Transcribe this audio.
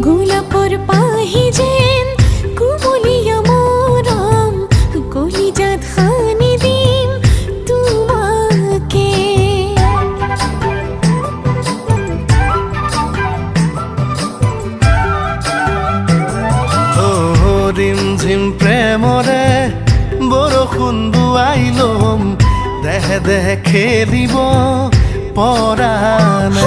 গোলাপর পাহি যেন কুমলিয়া মরম কলিজাত খানি দিম তোমাকে। রিমঝিম প্রেমরে বৰষুণ বুৱাইলম দেহে দেহে খেলিব পৰাণে।